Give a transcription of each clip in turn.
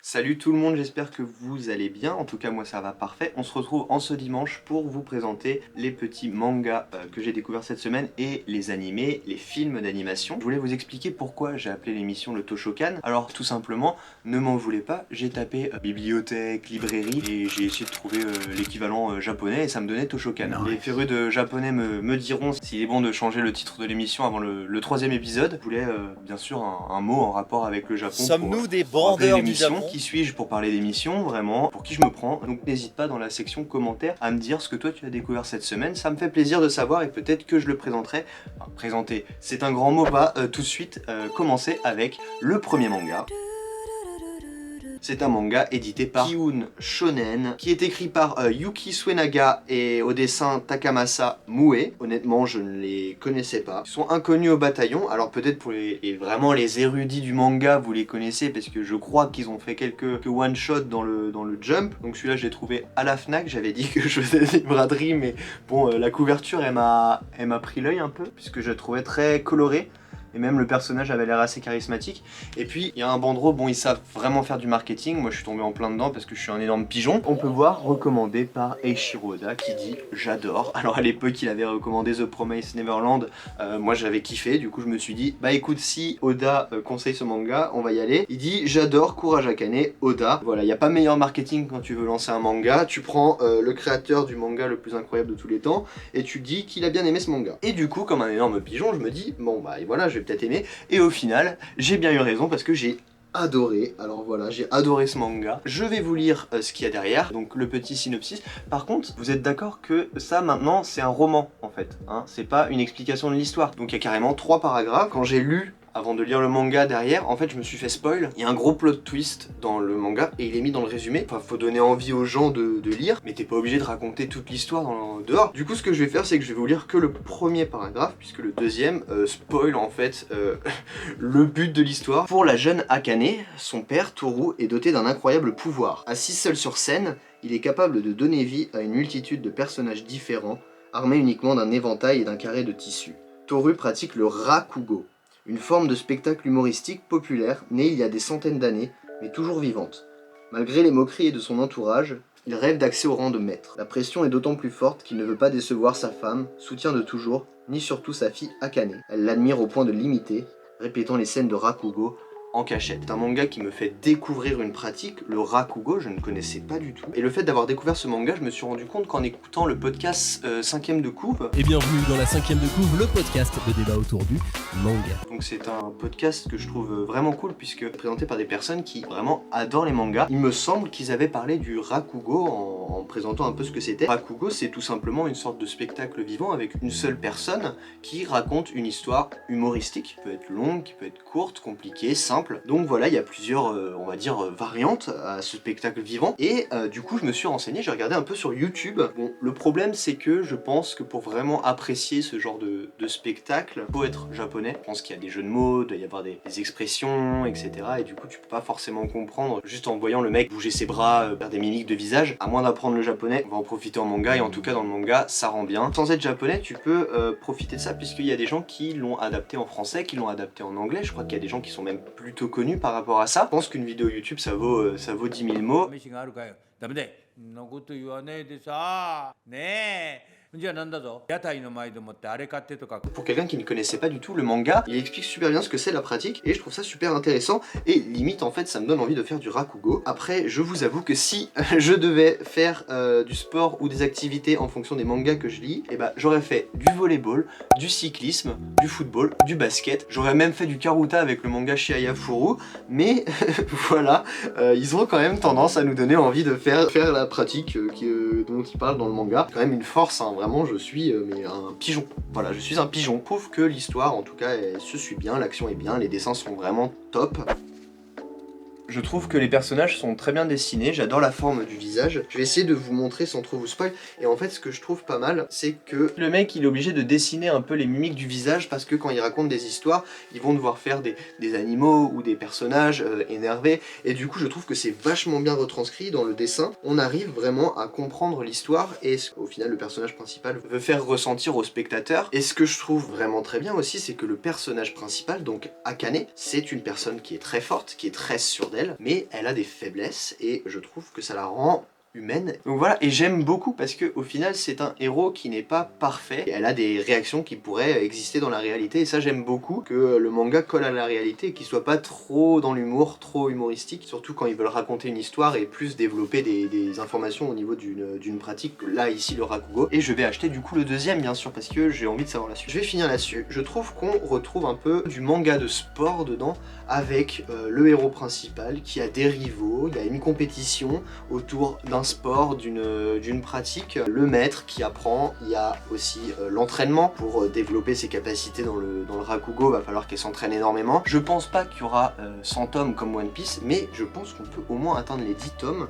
Salut tout le monde, j'espère que vous allez bien, en tout cas moi ça va parfait. On se retrouve en ce dimanche pour vous présenter les petits mangas que j'ai découverts cette semaine et les animés, les films d'animation. Je voulais vous expliquer pourquoi j'ai appelé l'émission le Toshokan. Alors tout simplement, ne m'en voulez pas, j'ai tapé bibliothèque, librairie et j'ai essayé de trouver l'équivalent japonais et ça me donnait Toshokan. Nice. Les férus de japonais me diront s'il est bon de changer le titre de l'émission avant le troisième épisode. Je voulais bien sûr un mot en rapport avec le Japon. Sommes-nous des bandeurs du Japon? Qui suis-je pour parler d'émission, vraiment, pour qui je me prends. Donc n'hésite pas dans la section commentaires à me dire ce que toi tu as découvert cette semaine, ça me fait plaisir de savoir et peut-être que je le présenterai. Enfin, présenter, c'est un grand mot, pas tout de suite commencer avec le premier manga. C'est un manga édité par Kiun Shonen, qui est écrit par Yuki Suenaga et au dessin Takamasa Mue. Honnêtement, je ne les connaissais pas. Ils sont inconnus au bataillon, alors peut-être pour vraiment les érudits du manga, vous les connaissez, parce que je crois qu'ils ont fait quelques one-shots dans le Jump. Donc celui-là, je l'ai trouvé à la Fnac. J'avais dit que je faisais des braderies, mais bon, la couverture, elle m'a pris l'œil un peu, puisque je la trouvais très colorée. Et même le personnage avait l'air assez charismatique. Et puis il y a un banderole, bon ils savent vraiment faire du marketing, moi je suis tombé en plein dedans parce que je suis un énorme pigeon. On peut voir recommandé par Eiichiro Oda qui dit j'adore. Alors à l'époque il avait recommandé The Promised Neverland, moi j'avais kiffé, du coup je me suis dit bah écoute si Oda conseille ce manga, on va y aller. Il dit j'adore, courage Akane, Oda. Voilà, il n'y a pas meilleur marketing quand tu veux lancer un manga, tu prends le créateur du manga le plus incroyable de tous les temps et tu dis qu'il a bien aimé ce manga. Et du coup comme un énorme pigeon je me dis bon bah et voilà je vais peut-être aimé, et au final j'ai bien eu raison parce que j'ai adoré. Alors voilà, j'ai adoré ce manga. Je vais vous lire ce qu'il y a derrière, donc le petit synopsis. Par contre, vous êtes d'accord que ça maintenant c'est un roman en fait, hein, c'est pas une explication de l'histoire. Donc il y a carrément 3 paragraphes. Quand j'ai lu avant de lire le manga derrière, en fait je me suis fait spoil. Il y a un gros plot twist dans le manga et il est mis dans le résumé. Enfin, faut donner envie aux gens de lire, mais t'es pas obligé de raconter toute l'histoire dehors. Du coup, ce que je vais faire, c'est que je vais vous lire que le premier paragraphe, puisque le deuxième spoil en fait le but de l'histoire. Pour la jeune Akane, son père, Toru, est doté d'un incroyable pouvoir. Assis seul sur scène, il est capable de donner vie à une multitude de personnages différents, armés uniquement d'un éventail et d'un carré de tissu. Toru pratique le Rakugo, une forme de spectacle humoristique populaire née il y a des centaines d'années, mais toujours vivante. Malgré les moqueries de son entourage, il rêve d'accès au rang de maître. La pression est d'autant plus forte qu'il ne veut pas décevoir sa femme, soutien de toujours, ni surtout sa fille Akane. Elle l'admire au point de l'imiter, répétant les scènes de Rakugo en cachette. C'est un manga qui me fait découvrir une pratique, le Rakugo, je ne connaissais pas du tout. Et le fait d'avoir découvert ce manga, je me suis rendu compte qu'en écoutant le podcast 5ème de couve... Et bienvenue dans la 5ème de couve, le podcast de débat autour du manga. Donc c'est un podcast que je trouve vraiment cool puisque présenté par des personnes qui vraiment adorent les mangas. Il me semble qu'ils avaient parlé du Rakugo en présentant un peu ce que c'était. Rakugo, c'est tout simplement une sorte de spectacle vivant avec une seule personne qui raconte une histoire humoristique, qui peut être longue, qui peut être courte, compliquée, simple. Donc voilà, il y a plusieurs, on va dire, variantes à ce spectacle vivant. Et du coup, je me suis renseigné, j'ai regardé un peu sur YouTube. Bon, le problème, c'est que je pense que pour vraiment apprécier ce genre de spectacle, faut être japonais. Je pense qu'il y a des jeux de mots, il doit y avoir des expressions, etc. Et du coup, tu peux pas forcément comprendre juste en voyant le mec bouger ses bras, faire des mimiques de visage. À moins d'apprendre le japonais, on va en profiter en manga. Et en tout cas, dans le manga, ça rend bien. Sans être japonais, tu peux profiter de ça puisqu'il y a des gens qui l'ont adapté en français, qui l'ont adapté en anglais. Je crois qu'il y a des gens qui sont même plutôt connus par rapport à ça. Je pense qu'une vidéo YouTube ça vaut 10 000 mots. Pour quelqu'un qui ne connaissait pas du tout le manga, il explique super bien ce que c'est la pratique et je trouve ça super intéressant et limite en fait ça me donne envie de faire du Rakugo. Après je vous avoue que si je devais faire du sport ou des activités en fonction des mangas que je lis, et bah j'aurais fait du volleyball, du cyclisme, du football, du basket, j'aurais même fait du karuta avec le manga Shiaya Furu, mais voilà, ils ont quand même tendance à nous donner envie de faire la pratique dont ils parlent dans le manga. C'est quand même une force, hein, vraiment je suis mais un pigeon. Voilà, je suis un pigeon. Prouve que l'histoire en tout cas elle se suit bien, l'action est bien, les dessins sont vraiment top. Je trouve que les personnages sont très bien dessinés, j'adore la forme du visage. Je vais essayer de vous montrer sans trop vous spoil. Et en fait ce que je trouve pas mal, c'est que le mec il est obligé de dessiner un peu les mimiques du visage parce que quand il raconte des histoires, ils vont devoir faire des animaux ou des personnages énervés. Et du coup je trouve que c'est vachement bien retranscrit dans le dessin. On arrive vraiment à comprendre l'histoire et au final le personnage principal veut faire ressentir au spectateur. Et ce que je trouve vraiment très bien aussi, c'est que le personnage principal, donc Akane, c'est une personne qui est très forte, qui est très sûre d'elle, mais elle a des faiblesses et je trouve que ça la rend humaine. Donc voilà, et j'aime beaucoup parce que au final c'est un héros qui n'est pas parfait, et elle a des réactions qui pourraient exister dans la réalité, et ça j'aime beaucoup que le manga colle à la réalité et qu'il soit pas trop dans l'humour, trop humoristique, surtout quand ils veulent raconter une histoire et plus développer des informations au niveau d'une pratique, là ici le Rakugo. Et je vais acheter du coup le deuxième bien sûr parce que j'ai envie de savoir la suite. Je vais finir là-dessus. Je trouve qu'on retrouve un peu du manga de sport dedans, avec le héros principal qui a des rivaux, il y a une compétition autour d'un sport, d'une pratique, le maître qui apprend, il y a aussi l'entraînement pour développer ses capacités dans le Rakugo, va falloir qu'elle s'entraîne énormément. Je pense pas qu'il y aura 100 tomes comme One Piece, mais je pense qu'on peut au moins atteindre les 10 tomes,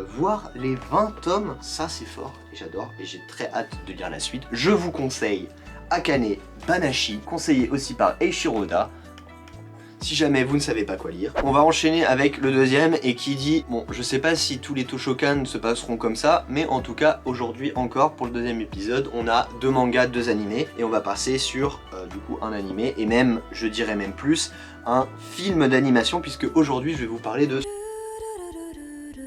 voire les 20 tomes, ça c'est fort, et j'adore, et j'ai très hâte de lire la suite. Je vous conseille Akane Banashi, conseillé aussi par Eiichiro Oda, si jamais vous ne savez pas quoi lire. On va enchaîner avec le deuxième et qui dit, bon je sais pas si tous les Toshokan se passeront comme ça, mais en tout cas aujourd'hui encore pour le deuxième épisode on a 2 mangas, 2 animés, et on va passer sur du coup un animé, et même je dirais même plus un film d'animation, puisque aujourd'hui je vais vous parler de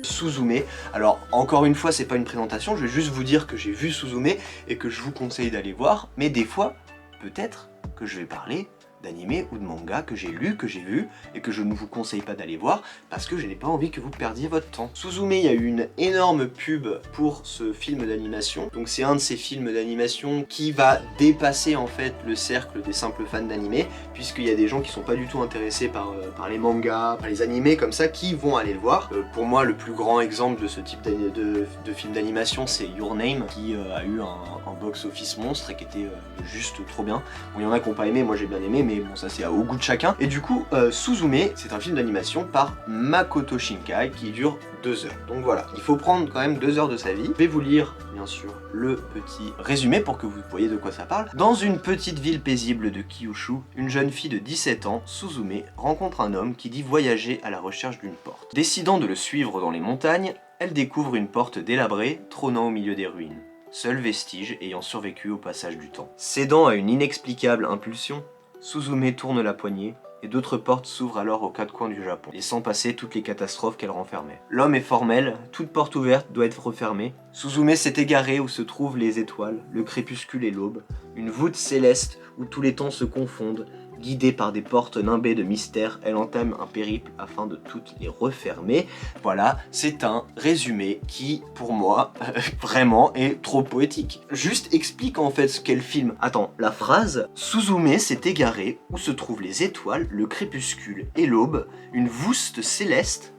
Suzume. Alors encore une fois c'est pas une présentation, je vais juste vous dire que j'ai vu Suzume et que je vous conseille d'aller voir, mais des fois peut-être que je vais parler d'animé ou de manga que j'ai lu, que j'ai vu, et que je ne vous conseille pas d'aller voir, parce que je n'ai pas envie que vous perdiez votre temps. Suzume, il y a eu une énorme pub pour ce film d'animation, donc c'est un de ces films d'animation qui va dépasser en fait le cercle des simples fans d'animé, puisqu'il y a des gens qui sont pas du tout intéressés par les mangas, par les animés comme ça, qui vont aller le voir. Pour moi, le plus grand exemple de ce type de film d'animation, c'est Your Name, qui a eu un box-office monstre et qui était juste trop bien. Bon, il y en a qui n'ont pas aimé, moi j'ai bien aimé, mais bon ça c'est au goût de chacun. Et du coup Suzume c'est un film d'animation par Makoto Shinkai qui dure 2 heures. Donc voilà, il faut prendre quand même 2 heures de sa vie. Je vais vous lire bien sûr le petit résumé pour que vous voyez de quoi ça parle. Dans une petite ville paisible de Kyushu, une jeune fille de 17 ans, Suzume, rencontre un homme qui dit voyager à la recherche d'une porte. Décidant de le suivre dans les montagnes, elle découvre une porte délabrée trônant au milieu des ruines, seul vestige ayant survécu au passage du temps. Cédant à une inexplicable impulsion, Suzume tourne la poignée et d'autres portes s'ouvrent alors aux 4 coins du Japon, laissant passer toutes les catastrophes qu'elle renfermait. L'homme est formel, toute porte ouverte doit être refermée. Suzume s'est égarée où se trouvent les étoiles, le crépuscule et l'aube, une voûte céleste où tous les temps se confondent. Guidée par des portes nimbées de mystère, elle entame un périple afin de toutes les refermer. Voilà, c'est un résumé qui, pour moi, vraiment est trop poétique. Juste explique en fait ce qu'est le film. Attends, la phrase « Suzume s'est égarée où se trouvent les étoiles, le crépuscule et l'aube, une voûte céleste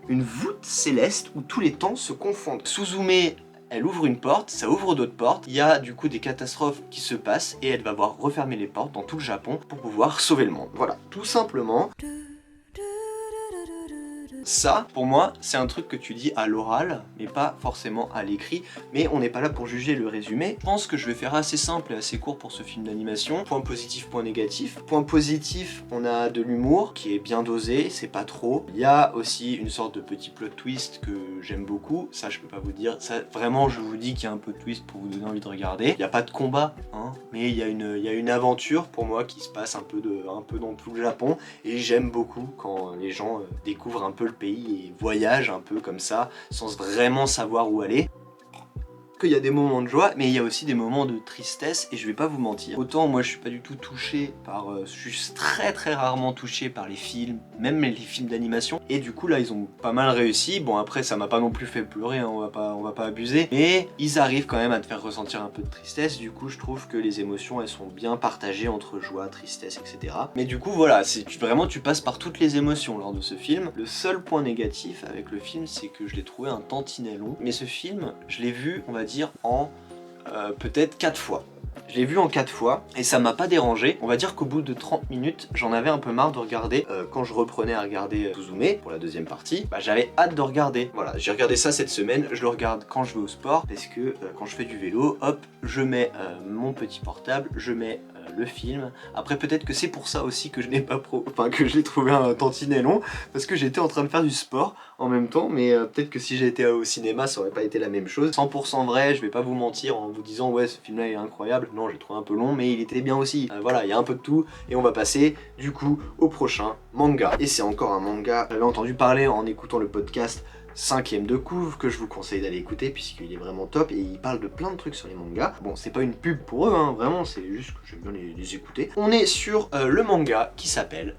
où tous les temps se confondent. » Suzume, elle ouvre une porte, ça ouvre d'autres portes, il y a du coup des catastrophes qui se passent et elle va voir refermer les portes dans tout le Japon pour pouvoir sauver le monde. Voilà, tout simplement. Ça, pour moi, c'est un truc que tu dis à l'oral, mais pas forcément à l'écrit, mais on n'est pas là pour juger le résumé. Je pense que je vais faire assez simple et assez court pour ce film d'animation. Point positif, point négatif. Point positif, on a de l'humour qui est bien dosé, c'est pas trop. Il y a aussi une sorte de petit plot twist que j'aime beaucoup, ça je peux pas vous dire. Ça, vraiment, je vous dis qu'il y a un plot twist pour vous donner envie de regarder. Il n'y a pas de combat, hein, mais il y a une aventure pour moi qui se passe un peu dans tout le Japon, et j'aime beaucoup quand les gens découvrent un peu le pays et voyagent un peu comme ça sans vraiment savoir où aller. Qu'il y a des moments de joie, mais il y a aussi des moments de tristesse, et je vais pas vous mentir. Autant moi je suis pas du tout touché par... je suis très rarement touché par les films, même les films d'animation, et du coup là ils ont pas mal réussi. Bon après ça m'a pas non plus fait pleurer, hein, on va pas abuser, mais ils arrivent quand même à te faire ressentir un peu de tristesse. Du coup je trouve que les émotions elles sont bien partagées entre joie, tristesse, etc. Mais du coup voilà, vraiment tu passes par toutes les émotions lors de ce film. Le seul point négatif avec le film, c'est que je l'ai trouvé un tantinet long, mais ce film je l'ai vu, on va dire, en peut-être 4 fois. Je l'ai vu en 4 fois et ça m'a pas dérangé. On va dire qu'au bout de 30 minutes, j'en avais un peu marre de regarder. Quand je reprenais à regarder Suzume pour la deuxième partie, j'avais hâte de regarder. Voilà, j'ai regardé ça cette semaine, je le regarde quand je vais au sport, parce que quand je fais du vélo, hop, je mets mon petit portable, je mets le film. Après peut-être que c'est pour ça aussi que je n'ai pas que je l'ai trouvé un tantinet long, parce que j'étais en train de faire du sport en même temps, mais peut-être que si j'étais au cinéma ça aurait pas été la même chose. 100% vrai, je vais pas vous mentir en vous disant ouais ce film là est incroyable, non j'ai trouvé un peu long mais il était bien aussi. Voilà, il y a un peu de tout et on va passer du coup au prochain manga. Et c'est encore un manga, j'avais entendu parler en écoutant le podcast 5ème de couve que je vous conseille d'aller écouter puisqu'il est vraiment top et il parle de plein de trucs sur les mangas. Bon c'est pas une pub pour eux hein, vraiment c'est juste que j'aime bien les écouter. On est sur le manga qui s'appelle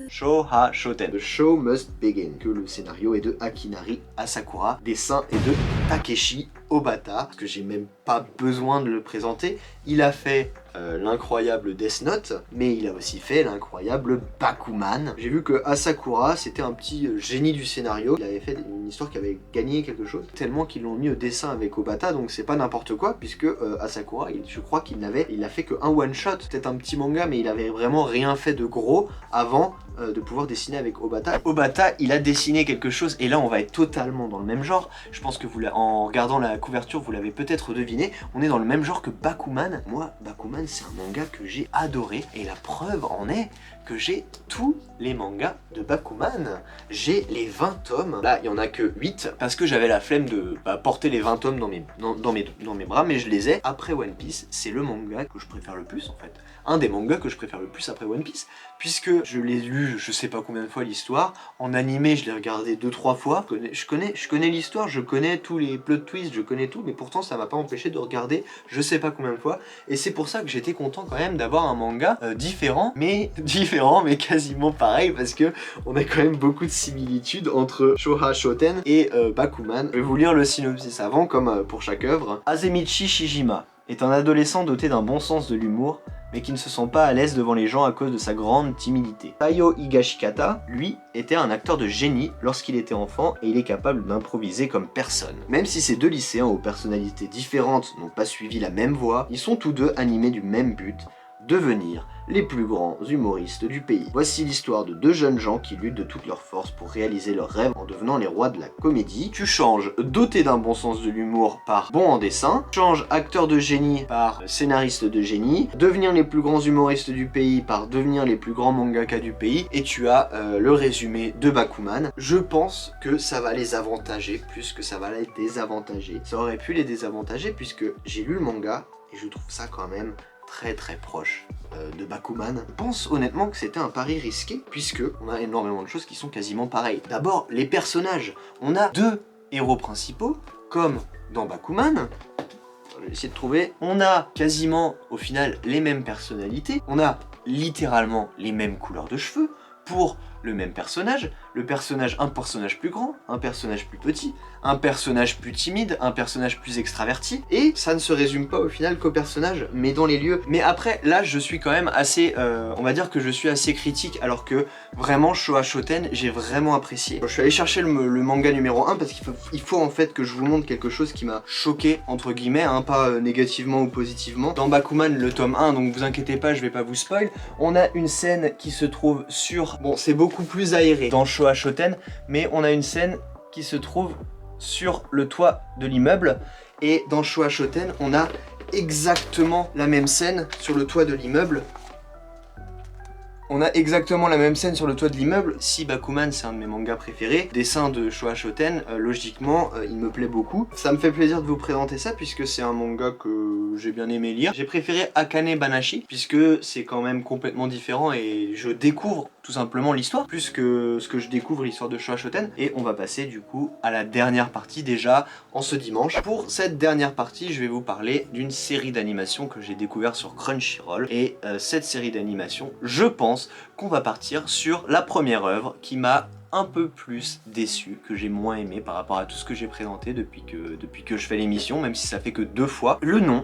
Shōha Shoten. The Show Must Begin. Que le scénario est de Akinari Asakura, dessin est de Takeshi Obata, parce que j'ai même pas besoin de le présenter. Il a fait l'incroyable Death Note, mais il a aussi fait l'incroyable Bakuman. J'ai vu que Asakura, c'était un petit génie du scénario. Il avait fait une histoire qui avait gagné quelque chose, tellement qu'ils l'ont mis au dessin avec Obata, donc c'est pas n'importe quoi, puisque Asakura, je crois qu'il a fait que un one-shot, peut-être un petit manga, mais il avait vraiment rien fait de gros avant de pouvoir dessiner avec Obata. Obata, il a dessiné quelque chose, et là on va être totalement dans le même genre. Je pense que en regardant la couverture, vous l'avez peut-être deviné, on est dans le même genre que Bakuman. Moi, Bakuman, c'est un manga que j'ai adoré, et la preuve en est que j'ai tous les mangas de Bakuman. J'ai les 20 tomes, là il y en a que 8, parce que j'avais la flemme de porter les 20 tomes dans mes bras, mais je les ai. Après One Piece, c'est le manga que je préfère le plus en fait. Un des mangas que je préfère le plus après One Piece, puisque je l'ai lu je sais pas combien de fois l'histoire, en animé je l'ai regardé 2-3 fois, je connais l'histoire, je connais tous les plot twists, je connais tout, mais pourtant ça m'a pas empêché de regarder je sais pas combien de fois, et c'est pour ça que j'étais content quand même d'avoir un manga différent, mais quasiment pareil, parce que on a quand même beaucoup de similitudes entre Shōha Shoten et Bakuman. Je vais vous lire le synopsis avant, comme pour chaque œuvre. Azemichi Shijima est un adolescent doté d'un bon sens de l'humour, mais qui ne se sent pas à l'aise devant les gens à cause de sa grande timidité. Taiyo Higashikata, lui, était un acteur de génie lorsqu'il était enfant et il est capable d'improviser comme personne. Même si ces deux lycéens aux personnalités différentes n'ont pas suivi la même voie, ils sont tous deux animés du même but, devenir les plus grands humoristes du pays. Voici l'histoire de deux jeunes gens qui luttent de toutes leurs forces pour réaliser leurs rêves en devenant les rois de la comédie. Tu changes doté d'un bon sens de l'humour par bon en dessin, change acteur de génie par scénariste de génie, devenir les plus grands humoristes du pays par devenir les plus grands mangaka du pays, et tu as le résumé de Bakuman. Je pense que ça va les avantager plus que ça va les désavantager. Ça aurait pu les désavantager puisque j'ai lu le manga et je trouve ça quand même très proche de Bakuman. Je pense honnêtement que c'était un pari risqué, puisque on a énormément de choses qui sont quasiment pareilles. D'abord, les personnages. On a deux héros principaux, comme dans Bakuman. Je vais essayer de trouver. On a quasiment, au final, les mêmes personnalités. On a littéralement les mêmes couleurs de cheveux pour le même personnage. Un personnage plus grand, un personnage plus petit, un personnage plus timide, un personnage plus extraverti, et ça ne se résume pas au final qu'au personnage, mais dans les lieux. Mais après, là, je suis quand même assez, on va dire que je suis assez critique, alors que vraiment, Shōha Shoten, j'ai vraiment apprécié. Je suis allé chercher le manga numéro 1, parce qu'il faut en fait que je vous montre quelque chose qui m'a choqué, entre guillemets, hein, pas négativement ou positivement. Dans Bakuman, le tome 1, donc vous inquiétez pas, je vais pas vous spoil, on a une scène qui se trouve sur... Bon, c'est beaucoup plus aéré dans Shōha Shoten, mais on a une scène qui se trouve sur le toit de l'immeuble, et dans Shōha Shoten, on a exactement la même scène sur le toit de l'immeuble. On a exactement la même scène sur le toit de l'immeuble. Si Bakuman c'est un de mes mangas préférés, dessin de Shōha Shoten, logiquement il me plaît beaucoup. Ça me fait plaisir de vous présenter ça puisque c'est un manga que j'ai bien aimé lire. J'ai préféré Akane Banashi puisque c'est quand même complètement différent et je découvre tout simplement l'histoire plus que ce que je découvre l'histoire de Shōha Shoten. Et on va passer du coup à la dernière partie déjà en ce dimanche. Pour cette dernière partie, je vais vous parler d'une série d'animation que j'ai découvert sur Crunchyroll. Et cette série d'animation, je pense qu'on va partir sur la première œuvre qui m'a un peu plus déçu, que j'ai moins aimé par rapport à tout ce que j'ai présenté depuis que je fais l'émission, même si ça fait que 2 fois. Le nom: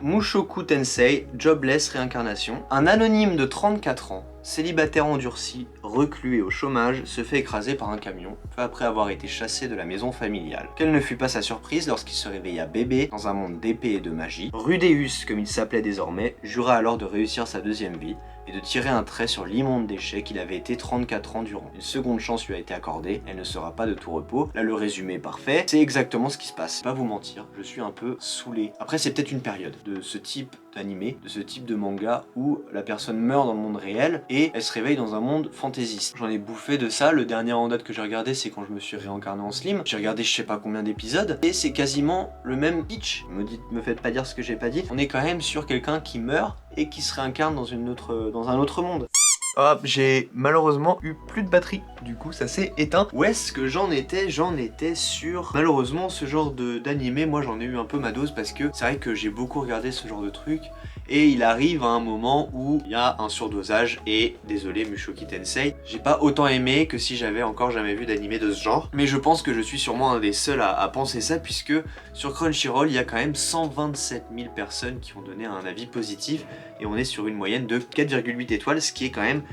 Mushoku Tensei Jobless Réincarnation. Un anonyme de 34 ans, célibataire endurci, reclus et au chômage, se fait écraser par un camion, peu après avoir été chassé de la maison familiale. Quelle ne fut pas sa surprise lorsqu'il se réveilla bébé dans un monde d'épée et de magie. Rudeus, comme il s'appelait désormais, jura alors de réussir sa deuxième vie, et de tirer un trait sur l'immonde déchet qu'il avait été 34 ans durant. Une seconde chance lui a été accordée, elle ne sera pas de tout repos. Là le résumé est parfait, c'est exactement ce qui se passe. Pas vous mentir, je suis un peu saoulé. Après c'est peut-être une période de ce type d'animé, de ce type de manga où la personne meurt dans le monde réel et elle se réveille dans un monde fantaisiste. J'en ai bouffé de ça, le dernier en date que j'ai regardé c'est quand je me suis réincarné en Slim. J'ai regardé je sais pas combien d'épisodes et c'est quasiment le même pitch. Me faites pas dire ce que j'ai pas dit. On est quand même sur quelqu'un qui meurt et qui se réincarne dans un autre monde. Hop, j'ai malheureusement eu plus de batterie, du coup ça s'est éteint. Où est-ce que j'en étais? J'en étais sur... Malheureusement ce genre d'animé, moi j'en ai eu un peu ma dose parce que c'est vrai que j'ai beaucoup regardé ce genre de truc. Et il arrive à un moment où il y a un surdosage et désolé Mushoku Tensei, j'ai pas autant aimé que si j'avais encore jamais vu d'animé de ce genre. Mais je pense que je suis sûrement un des seuls à penser ça puisque sur Crunchyroll il y a quand même 127 000 personnes qui ont donné un avis positif et on est sur une moyenne de 4,8 étoiles, ce qui est quand même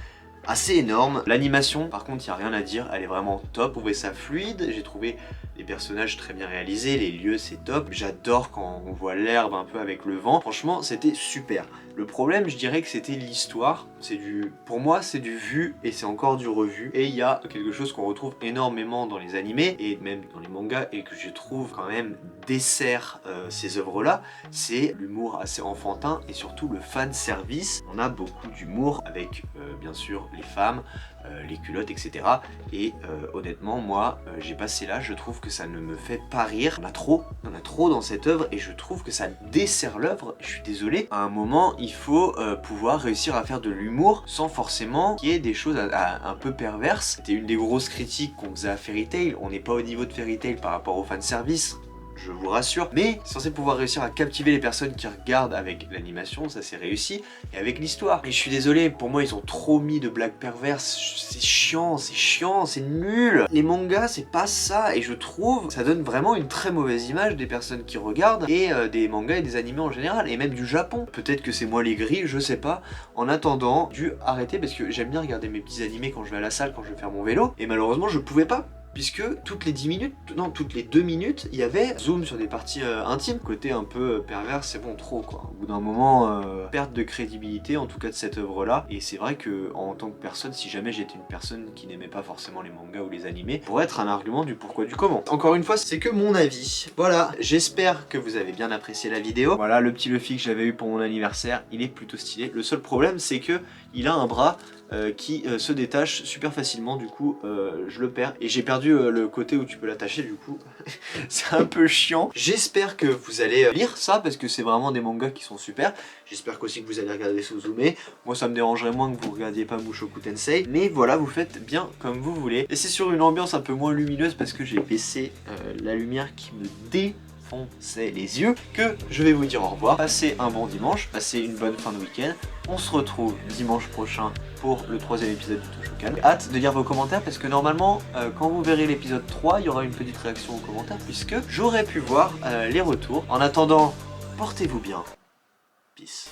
assez énorme. L'animation par contre il n'y a rien à dire, elle est vraiment top, j'ai trouvé ça fluide, j'ai trouvé les personnages très bien réalisés, les lieux c'est top, j'adore quand on voit l'herbe un peu avec le vent, franchement c'était super. Le problème je dirais que c'était l'histoire, pour moi c'est du vu et c'est encore du revu et il y a quelque chose qu'on retrouve énormément dans les animés et même dans les mangas et que je trouve quand même dessert ces œuvres là, c'est l'humour assez enfantin et surtout le fan service. On a beaucoup d'humour avec bien sûr les femmes, les culottes etc. Et honnêtement moi j'ai passé là, je trouve que ça ne me fait pas rire, on a trop dans cette œuvre et je trouve que ça dessert l'œuvre, je suis désolé. À un moment il faut pouvoir réussir à faire de l'humour sans forcément qu'il y ait des choses un peu perverses. C'était une des grosses critiques qu'on faisait à Fairy Tail, on n'est pas au niveau de Fairy Tail par rapport au fanservice, je vous rassure, mais censé pouvoir réussir à captiver les personnes qui regardent avec l'animation, ça c'est réussi, et avec l'histoire. Et je suis désolé, pour moi ils ont trop mis de blagues perverses, c'est chiant, c'est nul. Les mangas c'est pas ça, et je trouve ça donne vraiment une très mauvaise image des personnes qui regardent, et des mangas et des animés en général, et même du Japon. Peut-être que c'est moi les gris, je sais pas. En attendant, j'ai dû arrêter parce que j'aime bien regarder mes petits animés quand je vais à la salle, quand je vais faire mon vélo, et malheureusement je pouvais pas. Puisque toutes les 2 minutes, il y avait zoom sur des parties intimes. Côté un peu pervers, c'est bon, trop quoi. Au bout d'un moment, perte de crédibilité en tout cas de cette œuvre là. Et c'est vrai que en tant que personne, si jamais j'étais une personne qui n'aimait pas forcément les mangas ou les animés, pourrait être un argument du pourquoi du comment. Encore une fois, c'est que mon avis. Voilà, j'espère que vous avez bien apprécié la vidéo. Voilà le petit Luffy que j'avais eu pour mon anniversaire, il est plutôt stylé. Le seul problème c'est que il a un bras qui se détache super facilement, du coup je le perds et j'ai perdu le côté où tu peux l'attacher, du coup c'est un peu chiant. J'espère que vous allez lire ça parce que c'est vraiment des mangas qui sont super. J'espère qu'aussi que vous allez regarder Suzume. Moi ça me dérangerait moins que vous regardiez pas Mushoku Tensei, mais voilà, vous faites bien comme vous voulez. Et c'est sur une ambiance un peu moins lumineuse parce que j'ai baissé la lumière qui me défonçait les yeux que je vais vous dire au revoir. Passez un bon dimanche, passez une bonne fin de week-end. On se retrouve dimanche prochain pour le 3e épisode du Toshokan. Hâte de lire vos commentaires parce que normalement quand vous verrez l'épisode 3 il y aura une petite réaction aux commentaires puisque j'aurai pu voir les retours. En attendant, portez-vous bien. Peace.